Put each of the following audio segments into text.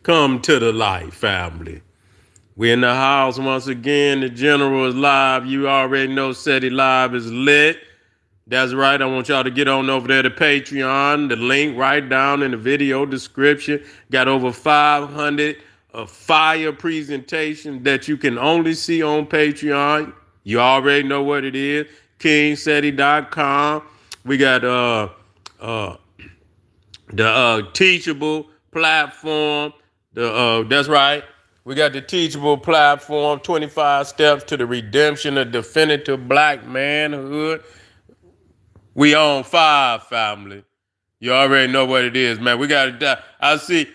Come to the light, family. We in the house once again. The general is live. You already know Seti Live is lit. That's right. I want y'all to get on over there to Patreon. The link right down in the video description. Got over 500 fire presentations that you can only see on Patreon. You already know what it is. KingSeti.com. We got the teachable platform. That's right. We got the teachable platform, 25 steps to the redemption of definitive black manhood. We on 5, family. You already know what it is, man. We got to. I see.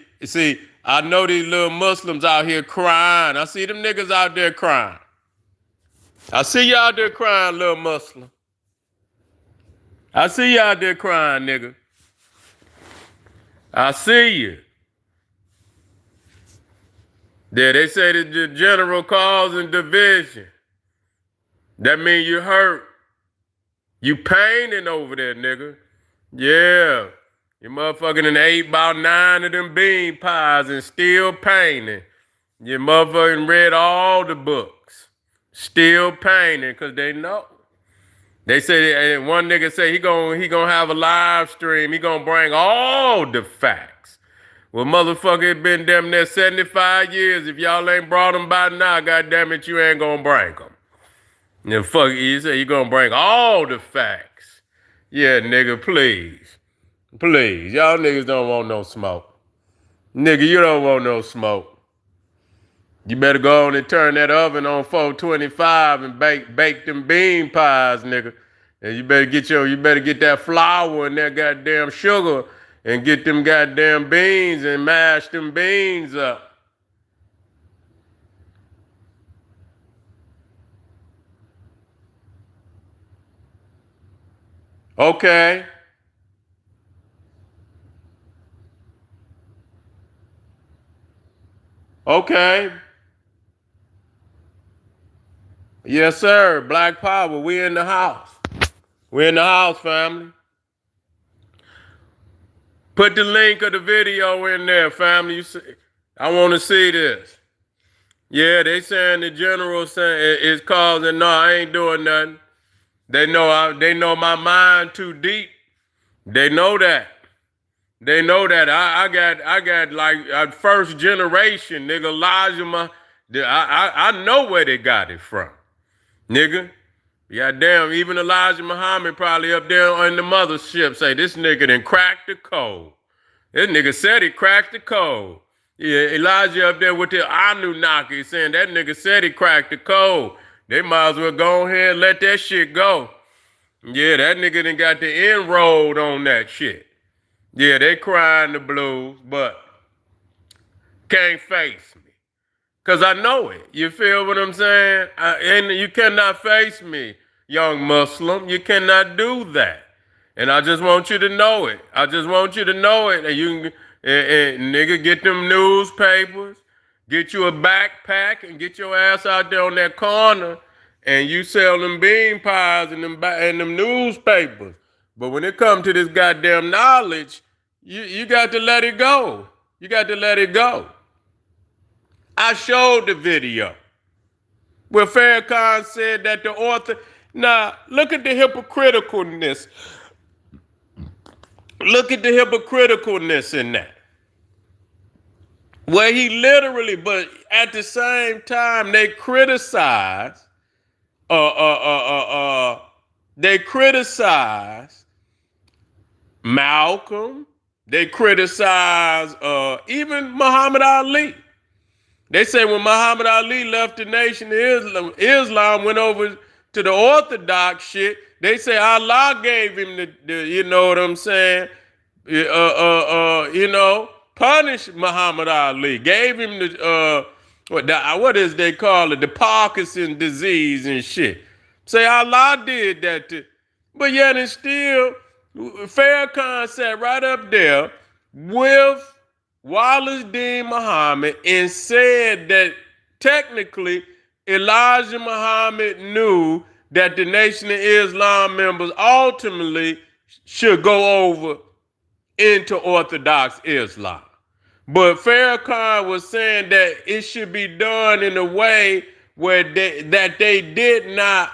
I know these little Muslims out here crying. I see them niggas out there crying. I see you out there crying, little Muslim. I see you out there crying, nigga. I see you. Yeah, they say that the general causing division. That means you hurt. You painting over there, nigga. Yeah. You motherfucking done ate about 9 of them bean pies and still painting. You motherfucking read all the books. Still painting because they know. They say, and one nigga say he gonna have a live stream. He gonna bring all the facts. Well, motherfucker, it been damn near 75 years. If y'all ain't brought them by now, goddamn it, you ain't gonna bring them. And fuck, you say you gonna bring all the facts. Yeah, nigga, please. Please. Y'all niggas don't want no smoke. Nigga, you don't want no smoke. You better go on and turn that oven on 425 and bake them bean pies, nigga. And you better get that flour and that goddamn sugar and get them goddamn beans and mash them beans up. Okay. Okay. Yes, sir. Black Power. We in the house. We in the house, family. Put the link of the video in there, family. I want to see this. Yeah, they saying the general saying it's causing. No, I ain't doing nothing. They know my mind too deep. They know that. They know that. I got like first generation, nigga. Elijah, I know where they got it from, nigga. Yeah, damn. Even Elijah Muhammad probably up there in the mothership say this nigga done cracked the code. This nigga said he cracked the code. Yeah, Elijah up there with the Anunnaki saying that nigga said he cracked the code. They might as well go ahead and let that shit go. Yeah, that nigga done got the inroad on that shit. Yeah, they crying the blues, but can't face me. Because I know it. You feel what I'm saying? And you cannot face me, young Muslim. You cannot do that. And I just want you to know it. I just want you to know it. And you can, nigga, get them newspapers, get you a backpack, and get your ass out there on that corner, and you sell them bean pies and them newspapers. But when it comes to this goddamn knowledge, you got to let it go. You got to let it go. I showed the video where Farrakhan said that the author. Now, look at the hypocriticalness. Look at the hypocriticalness in that. Where he literally, but at the same time, they criticize. They criticize Malcolm. They criticize even Muhammad Ali. They say when Muhammad Ali left the nation of Islam went over to the Orthodox shit, they say Allah gave him the you know what I'm saying? Punished Muhammad Ali, gave him the what is they call it, the Parkinson disease and shit. Say Allah did that to, but yet and still, Farrakhan sat right up there with Wallace Dean Muhammad and said that technically Elijah Muhammad knew that the Nation of Islam members ultimately should go over into Orthodox Islam. But Farrakhan was saying that it should be done in a way where they did not,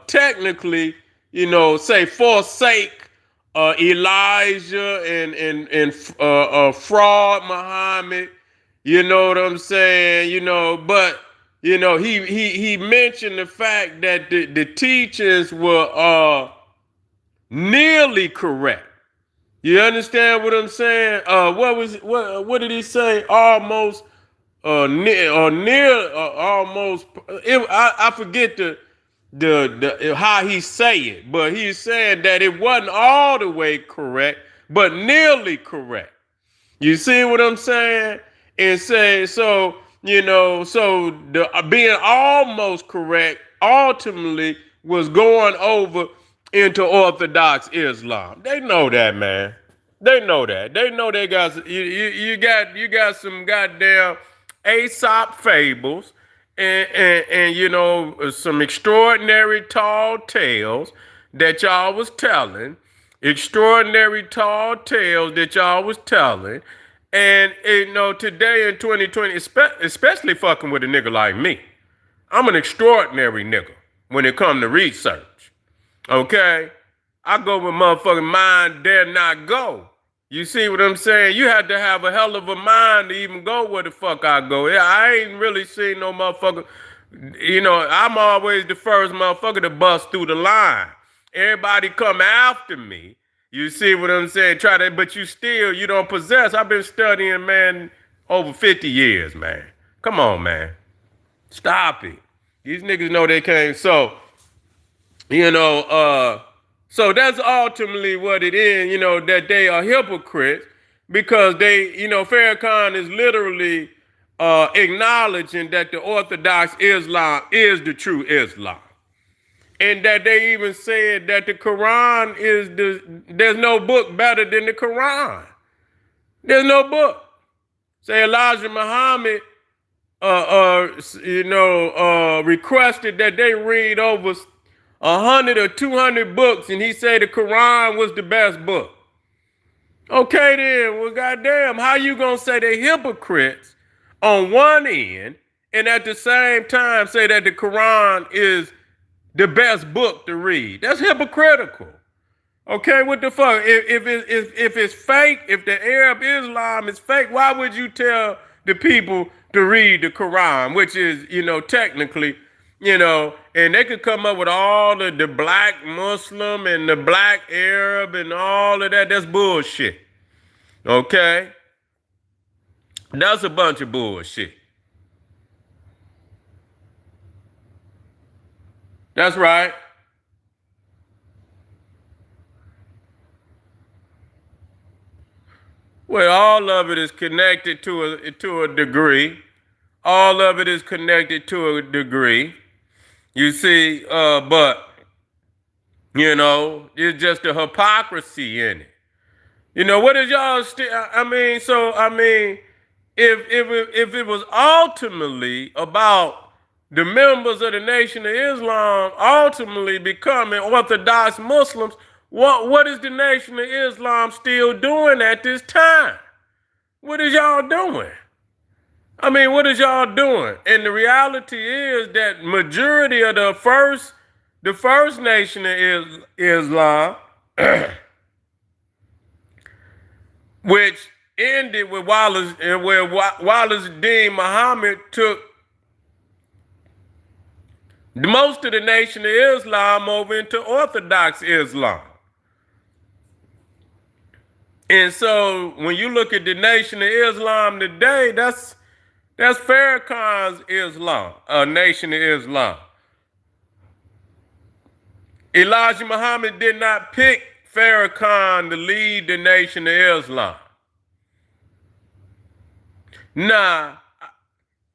technically, say forsake Elijah and fraud Muhammad. You know what I'm saying? But he mentioned the fact that the teachings were nearly correct. You understand what I'm saying? What did he say? Almost almost. I forget the how he say it, but he's saying that it wasn't all the way correct, but nearly correct. You see what I'm saying? And say so. So the being almost correct ultimately was going over into Orthodox Islam. They know that, man. They know that. They know they got you got some goddamn Aesop fables and some extraordinary tall tales that y'all was telling. Extraordinary tall tales that y'all was telling. And today in 2020, especially fucking with a nigga like me, I'm an extraordinary nigga when it come to research. Okay? I go where motherfucking mind dare not go. You see what I'm saying? You had to have a hell of a mind to even go where the fuck I go. Yeah, I ain't really seen no motherfucker. I'm always the first motherfucker to bust through the line. Everybody come after me. You see what I'm saying? But you don't possess. I've been studying, man, over 50 years, man. Come on, man. Stop it. These niggas know they can't. So that's ultimately what it is, that they are hypocrites because Farrakhan is literally acknowledging that the Orthodox Islam is the true Islam. And that they even said that the Quran there's no book better than the Quran. There's no book. Say Elijah Muhammad, requested that they read over 100 or 200 books, and he said the Quran was the best book. Okay then, well goddamn, how you gonna say they hypocrites on one end, and at the same time say that the Quran is the best book to read? That's hypocritical. Okay, what the fuck? If it's fake, if the Arab Islam is fake, why would you tell the people to read the Quran, which is, technically, and they could come up with all the black Muslim and the black Arab and all of that. That's bullshit. Okay? That's a bunch of bullshit. That's right. Well, all of it is connected to a degree. All of it is connected to a degree. You see, but it's just a hypocrisy in it. What is y'all if it was ultimately about the members of the Nation of Islam ultimately becoming Orthodox Muslims, what is the Nation of Islam still doing at this time? What is y'all doing? What is y'all doing? And the reality is that majority of the first Nation of Islam, which ended with Wallace Dean Muhammad took most of the Nation of Islam over into Orthodox Islam. And so when you look at the Nation of Islam today, that's Farrakhan's Islam, Nation of Islam. Elijah Muhammad did not pick Farrakhan to lead the Nation of Islam. Nah,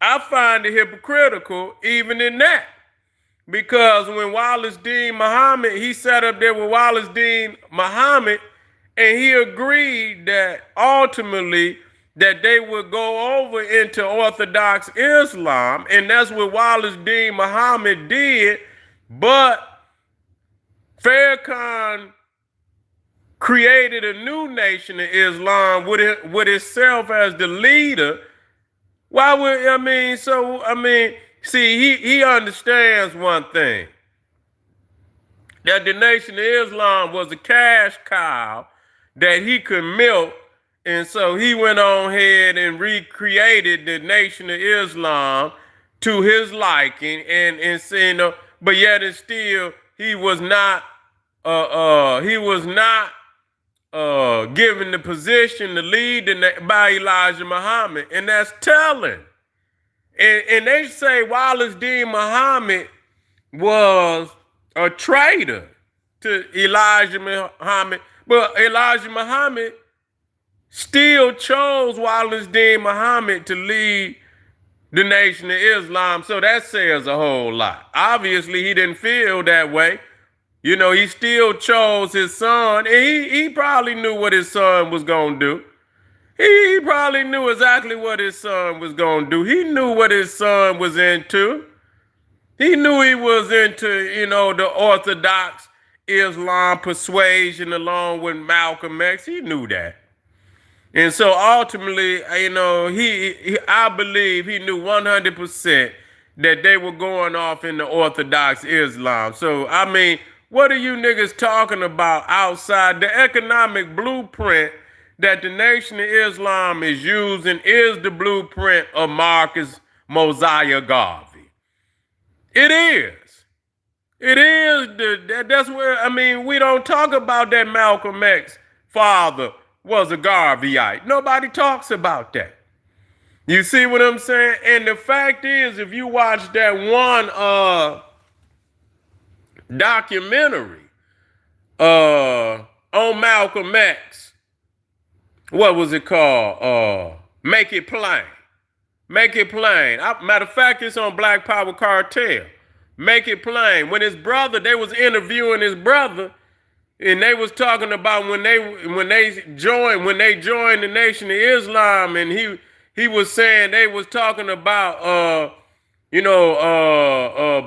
I find it hypocritical even in that. Because when Wallace Dean Muhammad, he sat up there with Wallace Dean Muhammad, and he agreed that ultimately that they would go over into Orthodox Islam, and that's what Wallace Dean Muhammad did. But Farrakhan created a new nation of Islam with itself as the leader. Why would see, he understands one thing. That the Nation of Islam was a cash cow that he could milk, and so he went on ahead and recreated the Nation of Islam to his liking, and but yet and still he was not given the position to lead by Elijah Muhammad, and that's telling. And they say Wallace D. Muhammad was a traitor to Elijah Muhammad, but Elijah Muhammad still chose Wallace D. Muhammad to lead the Nation of Islam, so that says a whole lot. Obviously, he didn't feel that way. He still chose his son, and he probably knew what his son was going to do. He probably knew exactly what his son was going to do. He knew what his son was into. He knew he was into, the Orthodox Islam persuasion along with Malcolm X. He knew that. And so ultimately, I believe he knew 100% that they were going off in the Orthodox Islam. So, what are you niggas talking about outside? The economic blueprint that the Nation of Islam is using is the blueprint of Marcus Mosiah Garvey. It is. It is. That's where, we don't talk about that Malcolm X father was a Garveyite. Nobody talks about that. You see what I'm saying? And the fact is, if you watch that one documentary on Malcolm X, what was it called? Make It Plain. Make It Plain. Matter of fact, it's on Black Power Cartel. Make It Plain. When his brother, they was interviewing his brother, and they was talking about when they joined the Nation of Islam, and he was saying they was talking about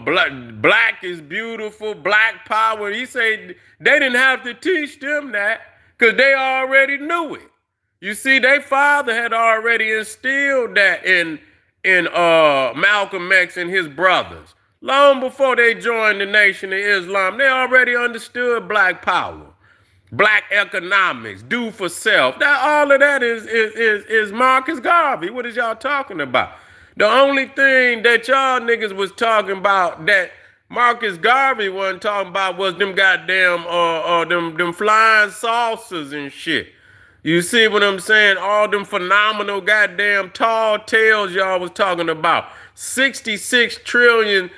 black is beautiful, black power. He said they didn't have to teach them that because they already knew it. You see, their father had already instilled that in Malcolm X and his brothers. Long before they joined the Nation of Islam, they already understood black power, black economics, do for self. All of that is Marcus Garvey. What is y'all talking about? The only thing that y'all niggas was talking about that Marcus Garvey wasn't talking about was them goddamn them flying saucers and shit. You see what I'm saying? All them phenomenal goddamn tall tales y'all was talking about. 66 trillion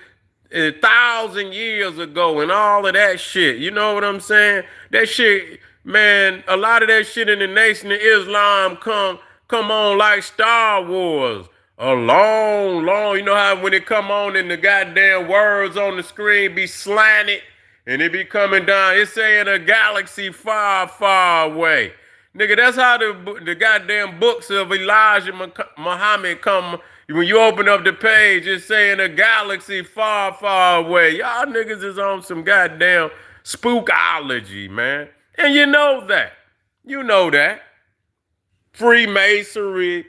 1,000 years ago and all of that shit. You know what I'm saying? That shit, man, a lot of that shit in the Nation of Islam come on like Star Wars. A long, you know how when it come on and the goddamn words on the screen be slanted and it be coming down, it's saying a galaxy far, far away. Nigga, that's how the goddamn books of Elijah Muhammad come. When you open up the page, it's saying a galaxy far, far away. Y'all niggas is on some goddamn spookology, man. And you know that. You know that. Freemasonry,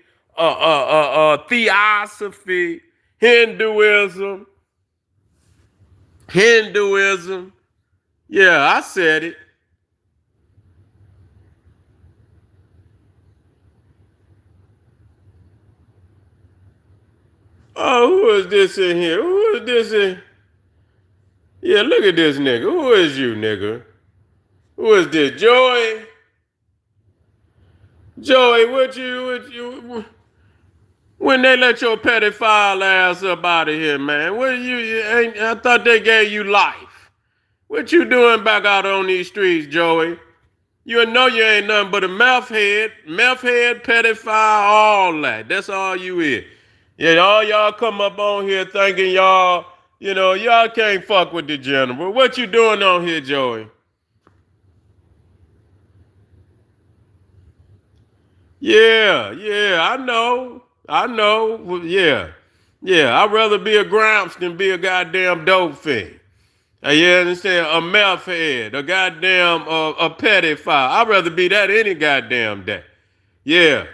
theosophy, Hinduism. Yeah, I said it. Oh, who is this in here? Who is this in? Yeah, look at this nigga. Who is you, nigga? Who is this? Joey? Joey, what you? When they let your pedophile ass up out of here, man? What I thought they gave you life. What you doing back out on these streets, Joey? You know you ain't nothing but a meth head, pedophile, all that. That's all you is. Yeah, all y'all come up on here thinking y'all, y'all can't fuck with the general. What you doing on here, Joey? Yeah, I know. Yeah, I'd rather be a Gramps than be a goddamn dope fiend. You understand? A meth head, a goddamn a pedophile. I'd rather be that any goddamn day. Yeah.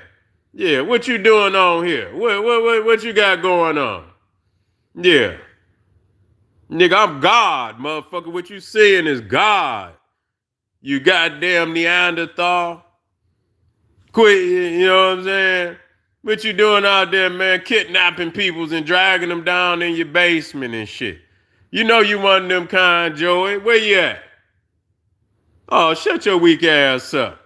Yeah. What you doing on here? What you got going on? Yeah. Nigga, I'm God, motherfucker. What you seeing is God. You goddamn Neanderthal. Quit, you know what I'm saying? What you doing out there, man? Kidnapping peoples and dragging them down in your basement and shit. You know you one of them kind, Joey. Where you at? Oh, shut your weak ass up.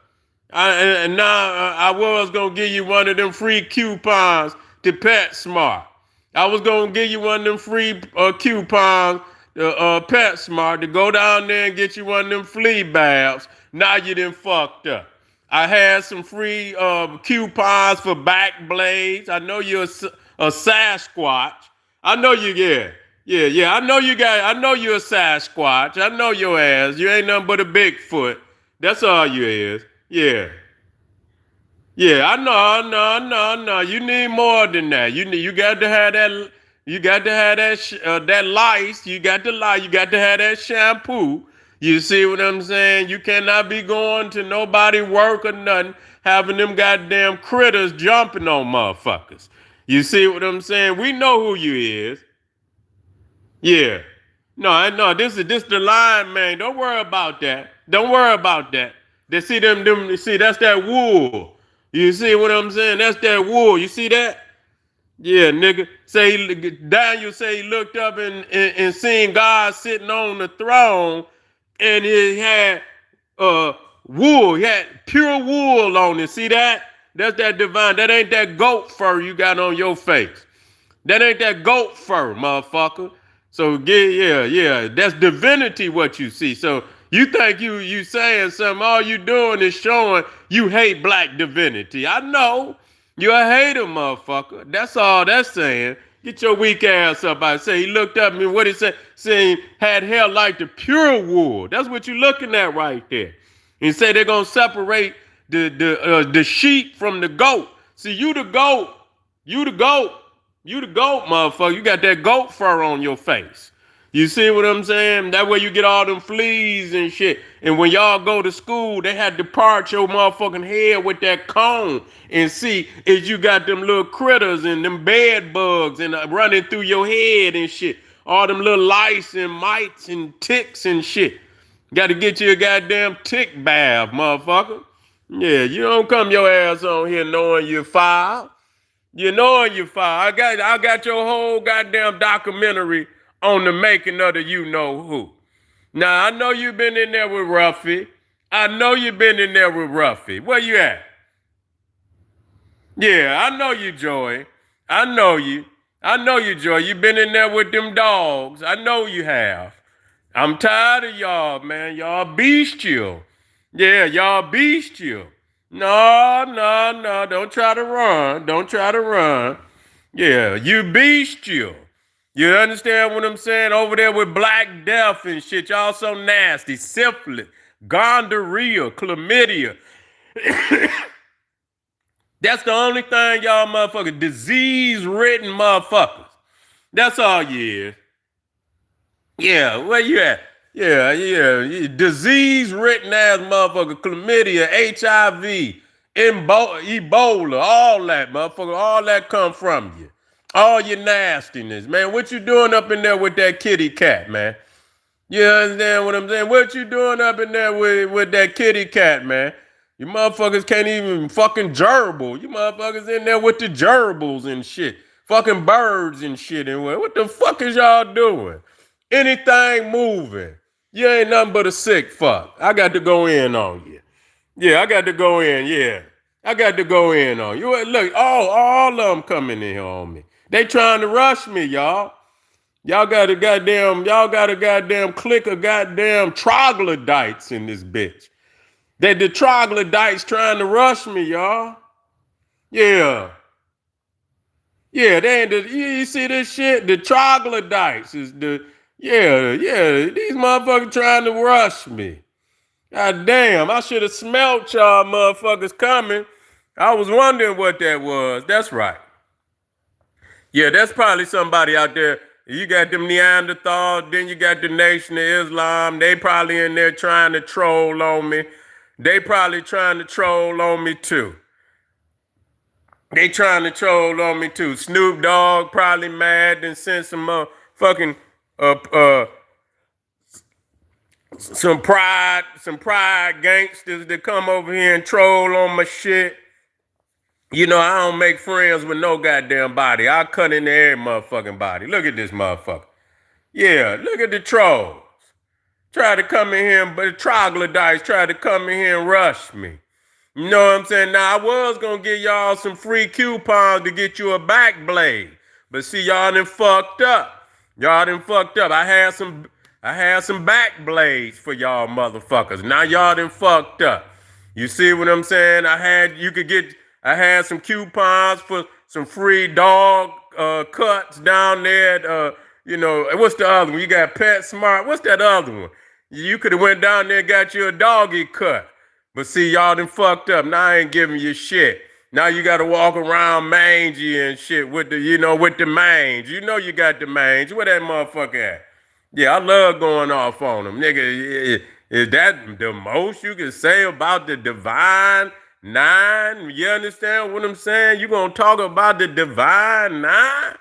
I was gonna give you one of them free coupons to PetSmart. I was gonna give you one of them free coupons to PetSmart to go down there and get you one of them flea baths. Now you done fucked up. I had some free coupons for back blades. I know you're a Sasquatch. I know you, yeah. I know you're a Sasquatch. I know your ass. You ain't nothing but a Bigfoot. That's all you is. Yeah. Yeah, I know. You need more than that. You got to have that. You got to have that lice. You got to lie. You got to have that shampoo. You see what I'm saying? You cannot be going to nobody work or nothing, having them goddamn critters jumping on motherfuckers. You see what I'm saying? We know who you is. Yeah. No, this the line, man. Don't worry about that. Don't worry about that. They see see, that's that wool. You see what I'm saying? That's that wool. You see that? Yeah, nigga. Daniel say he looked up and seen God sitting on the throne, and he had wool. He had pure wool on it. See that? That's that divine. That ain't that goat fur you got on your face. That ain't that goat fur, motherfucker. So yeah, that's divinity what you see. So you think you saying something, all you doing is showing you hate black divinity. I know. You're a hater, motherfucker. That's all that's saying. Get your weak ass up. I say he looked up at me, what he said, saying had hair like the pure wool. That's what you're looking at right there. And say they're gonna separate the sheep from the goat. See, you the goat. You the goat. You the goat, motherfucker. You got that goat fur on your face. You see what I'm saying? That way you get all them fleas and shit. And when y'all go to school, they had to part your motherfucking head with that comb and see if you got them little critters and them bed bugs and running through your head and shit. All them little lice and mites and ticks and shit. Got to get you a goddamn tick bath, motherfucker. Yeah, you don't come your ass on here knowing you're foul. You know you're foul. I got your whole goddamn documentary on the making of the you know who. Now I know you've been in there with Ruffy. I know you've been in there with Ruffy. Where you at? Yeah, I know you, Joy. I know you. I know you, Joy. You've been in there with them dogs. I know you have. I'm tired of y'all, man. Y'all bestial. Yeah, y'all bestial. No. Don't try to run. Don't try to run. Yeah, you bestial. You understand what I'm saying? Over there with Black Death and shit. Y'all so nasty. Syphilis, gonorrhea, chlamydia. That's the only thing y'all motherfuckers, disease-ridden motherfuckers. That's all you is. Yeah, where you at? Yeah. Disease-ridden ass motherfucker, chlamydia, HIV, Ebola, all that motherfucker, all that come from you. All your nastiness, man. What you doing up in there with that kitty cat, man? You understand what I'm saying? What you doing up in there with that kitty cat, man? You motherfuckers can't even fucking gerbil. You motherfuckers in there with the gerbils and shit. Fucking birds and shit. And what the fuck is y'all doing? Anything moving. You ain't nothing but a sick fuck. I got to go in on you. Yeah, I got to go in, yeah. I got to go in on you. Look, all of them coming in here on me. They trying to rush me, y'all. Y'all got a goddamn clique of goddamn troglodytes in this bitch. The troglodytes trying to rush me, y'all. Yeah. Yeah, you see this shit? The troglodytes is these motherfuckers trying to rush me. God damn, I should have smelt y'all motherfuckers coming. I was wondering what that was. That's right. Yeah, that's probably somebody out there You got them Neanderthals, then you got the Nation of Islam. They probably in there trying to troll on me. They probably trying to troll on me too. They trying to troll on me too. Snoop Dogg probably mad and sent some fucking some pride gangsters that come over here and troll on my shit. You know, I don't make friends with no goddamn body. I'll cut into every motherfucking body. Look at this motherfucker. Yeah, look at the trolls. Try to come in here, but the troglodytes try to come in here and rush me. You know what I'm saying? Now, I was going to give y'all some free coupons to get you a back blade. But see, y'all done fucked up. Y'all done fucked up. I had some back blades for y'all motherfuckers. Now y'all done fucked up. You see what I'm saying? I had some coupons for some free dog cuts down there at, you know, what's the other one? You got Pet Smart. What's that other one? You could have went down there and got you a doggy cut. But see, y'all done fucked up. Now I ain't giving you shit. Now you got to walk around mangy and shit with the, you know, with the mange. You know you got the mange. Where that motherfucker at? Yeah, I love going off on them. Nigga, is that the most you can say about the Divine Nine? You understand what I'm saying? You gonna talk about the Divine Nine?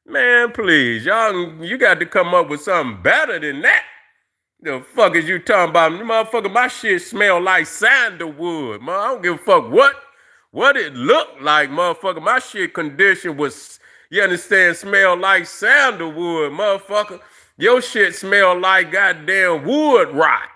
Man, please, y'all, you got to come up with something better than that. The fuck is you talking about? Motherfucker, my shit smell like sandalwood. Man, I don't give a fuck what it looked like, motherfucker. My shit condition was, you understand, smell like sandalwood, motherfucker. Your shit smell like goddamn wood rot.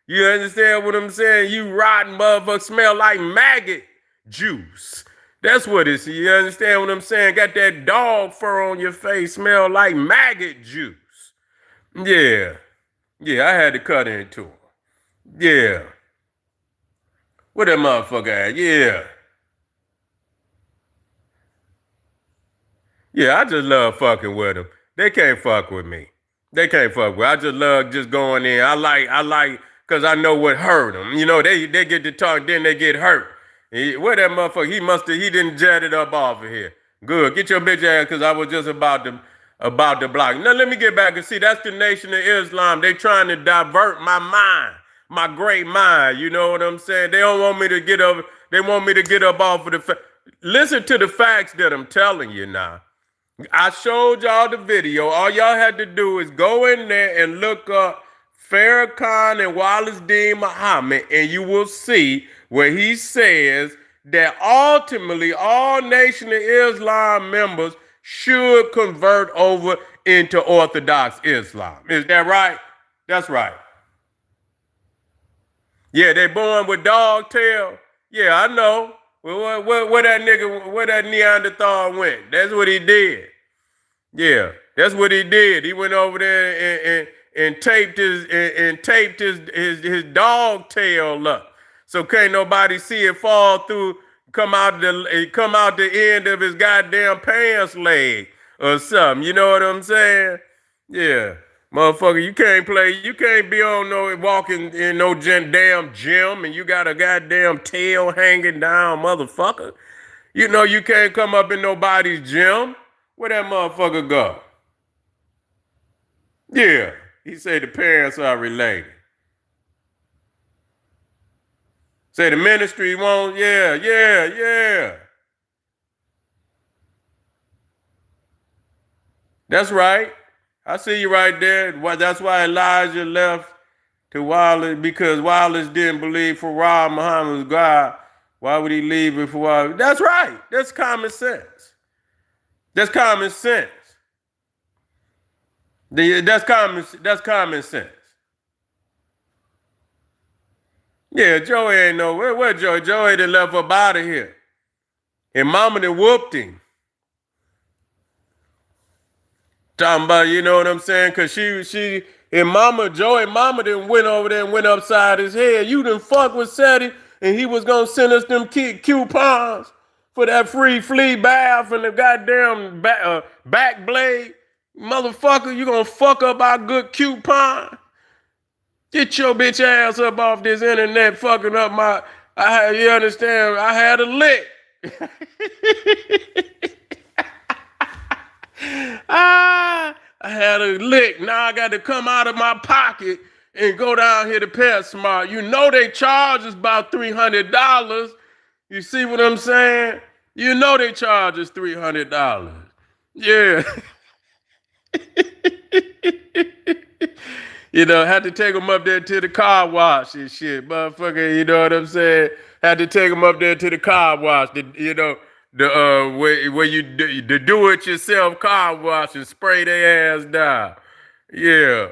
You understand what I'm saying? You rotten motherfucker smell like maggot juice. That's what it's, you understand what I'm saying? Got that dog fur on your face, smell like maggot juice. Yeah. Yeah, I had to cut into him. Yeah. Where that motherfucker at? Yeah. Yeah, I just love fucking with them. They can't fuck with me. They can't fuck with. I just love just going in. I like, cause I know what hurt them. You know, they get to talk, then they get hurt. Where that motherfucker? He didn't jet it up off of here. Good, get your bitch ass, cause I was just about to block. Now let me get back and see. That's the Nation of Islam. They trying to divert my mind, my great mind. You know what I'm saying? They don't want me to get up. They want me to get up off of the. Listen to the facts that I'm telling you now. I showed y'all the video. All y'all had to do is go in there and look up Farrakhan and Wallace D. Muhammad, and you will see where he says that ultimately all Nation of Islam members should convert over into Orthodox Islam. Is that right? That's right. Yeah, they born with dog tail. Yeah, I know. Well, where that Neanderthal went? That's what he did. Yeah, that's what he did. He went over there and taped his dog tail up, so can't nobody see it fall through, come out the end of his goddamn pants leg or something. You know what I'm saying? Yeah. Motherfucker, you can't be on walking in no damn gym and you got a goddamn tail hanging down, motherfucker. You know you can't come up in nobody's gym. Where that motherfucker go? Yeah, he said the parents are related. Say the ministry won't, yeah. That's right. I see you right there. That's why Elijah left to Wallace, because Wallace didn't believe Farah Muhammad was God. Why would he leave it for Wallace? That's right. That's common sense. That's common sense. That's common sense. Yeah, Joey ain't no where Joey? Joey done left up out of here. And mama done whooped him. Talking about, you know what I'm saying? Cause she and Joey mama done went over there and went upside his head. You done fuck with Seti and he was gonna send us them coupons for that free flea bath and the goddamn back blade. Motherfucker, you gonna fuck up our good coupon? Get your bitch ass up off this internet fucking up you understand? I had a lick. I had a lick. Now I got to come out of my pocket and go down here to PetSmart. You know they charge us about $300. You see what I'm saying? You know they charge us $300. Yeah. You know, had to take them up there to the car wash and shit, motherfucker. You know what I'm saying? Had to take them up there to the car wash. Where you do the do-it-yourself car wash and spray their ass down. Yeah.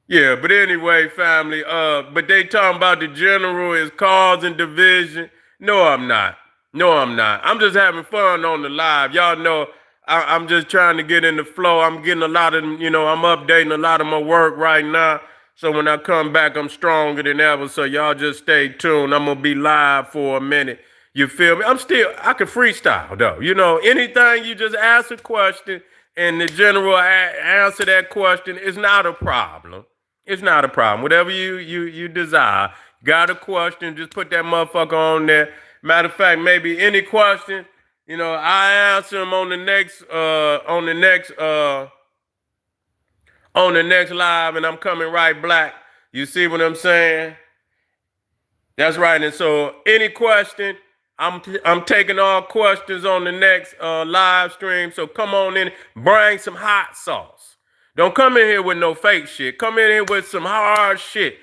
Yeah, but anyway, family, but they talking about the general is causing division. No, I'm not. No, I'm not. I'm just having fun on the live. Y'all know I'm just trying to get in the flow. I'm getting a lot of, I'm updating a lot of my work right now. So when I come back, I'm stronger than ever. So y'all just stay tuned. I'm going to be live for a minute. You feel me? I can freestyle though. Anything you just ask a question and the general answer that question is not a problem. It's not a problem. Whatever you desire. Got a question, just put that motherfucker on there. Matter of fact, maybe any question, I answer them on the next live, and I'm coming right back. You see what I'm saying? That's right. And so any question, I'm taking all questions on the next live stream. So come on in, bring some hot sauce. Don't come in here with no fake shit. Come in here with some hard shit.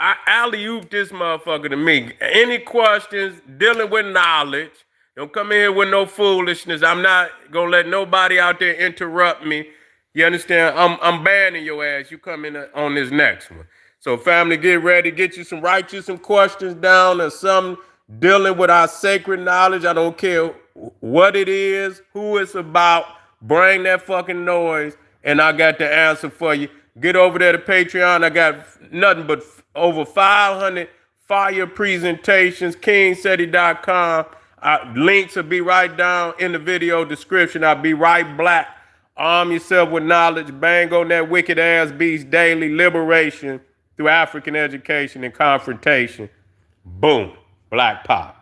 I alley-oop this motherfucker to me. Any questions dealing with knowledge, don't come in here with no foolishness. I'm not going to let nobody out there interrupt me. You understand? I'm banning your ass. You come in on this next one. So family, get ready. Get you write you some questions down or something dealing with our sacred knowledge. I don't care what it is, who it's about. Bring that fucking noise. And I got the answer for you. Get over there to Patreon. I got nothing but over 500 fire presentations. KingSeti.com. Links will be right down in the video description. I'll be right back. Arm yourself with knowledge. Bang on that wicked ass beast daily. Liberation through African education and confrontation. Boom. Black pop.